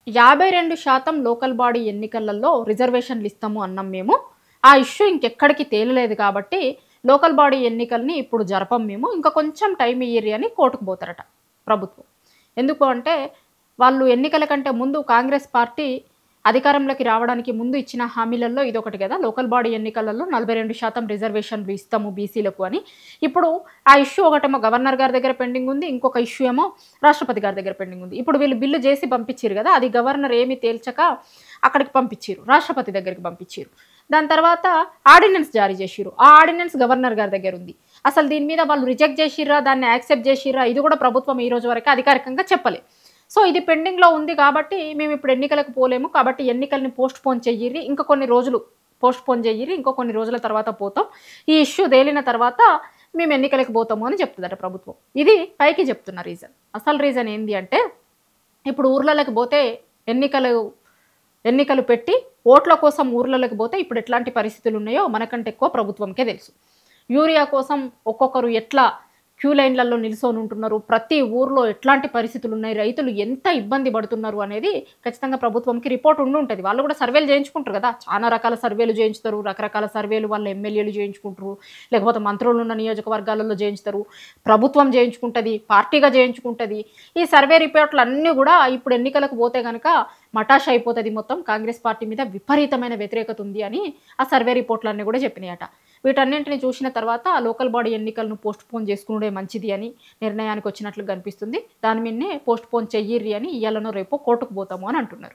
52% local body ఎన్నికలలో రిజర్వేషన్లు ఇస్తాము అన్నాం మేము. ఆ ఇష్యూ ఇంకెక్కడికి తేలలేదు కాబట్టి లోకల్ బాడీ ఎన్నికల్ని ఇప్పుడు జరపం మేము. ఇంకా కొంచెం టైం ఇయ్యిర్రి అని కోర్టుకు పోతారట ప్రభుత్వం. ఎందుకు అంటే వాళ్ళు ఎన్నికల కంటే ముందు కాంగ్రెస్ పార్టీ అధికారంలోకి రావడానికి ముందు ఇచ్చిన హామీలలో ఇదొకటి కదా! లోకల్ బాడీ ఎన్నికలలో 42% రిజర్వేషన్లు ఇస్తాము బీసీలకు అని. ఇప్పుడు ఆ ఇష్యూ ఒకటేమో గవర్నర్ గారి దగ్గర పెండింగ్ ఉంది. ఇంకొక ఇష్యూ ఏమో రాష్ట్రపతి గారి దగ్గర పెండింగ్ ఉంది. ఇప్పుడు వీళ్ళు బిల్లు చేసి పంపించిర్రు కదా! అది గవర్నర్ ఏమి తేల్చక అక్కడికి పంపించిర్రు. రాష్ట్రపతి దగ్గరికి పంపించిర్రు. దాని తర్వాత ఆర్డినెన్స్ జారీ చేసిర్రు. ఆ ఆర్డినెన్స్ గవర్నర్ గారి దగ్గర ఉంది. అసలు దీని మీద వాళ్ళు రిజెక్ట్ చేసిర్రా? దాన్ని యాక్సెప్ట్ చేసిర్రా? ఇది కూడా ప్రభుత్వం ఈ రోజు వరకు అధికారికంగా చెప్పలే. సో ఇది పెండింగ్‌లో ఉంది కాబట్టి మేము ఇప్పుడు ఎన్నికలకు పోలేము. కాబట్టి ఎన్నికల్ని పోస్ట్‌పోన్ చెయ్యిర్రి. ఇంకా కొన్ని రోజులు పోస్ట్‌పోన్ చెయ్యిర్రి. ఇంకో కొన్ని రోజుల తర్వాత పోతాం. ఈ ఇష్యూ తేలిన తర్వాత మేము ఎన్నికలకు పోతాము అని చెప్తదట ప్రభుత్వం. ఇది పైకి చెప్తున్న రీజన్. అసలు రీజన్ ఏంది అంటే ఇప్పుడు ఊర్లలోకి పోతే ఎన్నికలు ఎన్నికలు పెట్టి ఓట్ల కోసం ఊర్లలోకి పోతే ఇప్పుడు ఎట్లాంటి పరిస్థితులు ఉన్నాయో మనకంటే ఎక్కువ ప్రభుత్వంకే తెలుసు. యూరియా కోసం ఒక్కొక్కరు ఎట్లా క్యూ లైన్‌లలో నిల్సొని ఉంటున్నారు. ప్రతి ఊర్లో ఎట్లాంటి పరిస్థితులు ఉన్నాయి. రైతులు ఎంత ఇబ్బంది పడుతున్నారు అనేది ఖచ్చితంగా ప్రభుత్వంకి రిపోర్ట్ ఉండుంటది. వాళ్ళు కూడా సర్వేలు చేయించుకుంటారు కదా! చాలా రకాల సర్వేలు చేయించుతారు. రకరకాల సర్వేలు వాళ్ళ ఎమ్మెల్యేలు చేయించుకుంటారు. లేకపోతే మంత్రులున్న నియోజకవర్గాలలో చేయించుతారు. ప్రభుత్వం చేయించుకుంటది. పార్టీగా చేయించుకుంటది. ఈ సర్వే రిపోర్ట్‌లన్నీ కూడా ఇప్పుడు ఎన్నికలకు పోతే గనక మటాష్ అయిపోతది మొత్తం. కాంగ్రెస్ పార్టీ మీద విపరీతమైన వ్యతిరేకత ఉంది అని ఆ సర్వే రిపోర్ట్‌లన్నీ కూడా చెప్పినాయట. వీటన్నింటిని చూసిన తర్వాత లోకల్ బాడీ ఎన్నికలను పోస్ట్‌పోన్ చేసుకునుడే మంచిది అని నిర్ణయానికి వచ్చినట్లు కనిపిస్తుంది. దాని మీదనే పోస్ట్‌పోన్ చెయ్యిర్రి అని ఇయ్యాలనో రేపో కోర్టుకు పోతాము అని అంటున్నారు.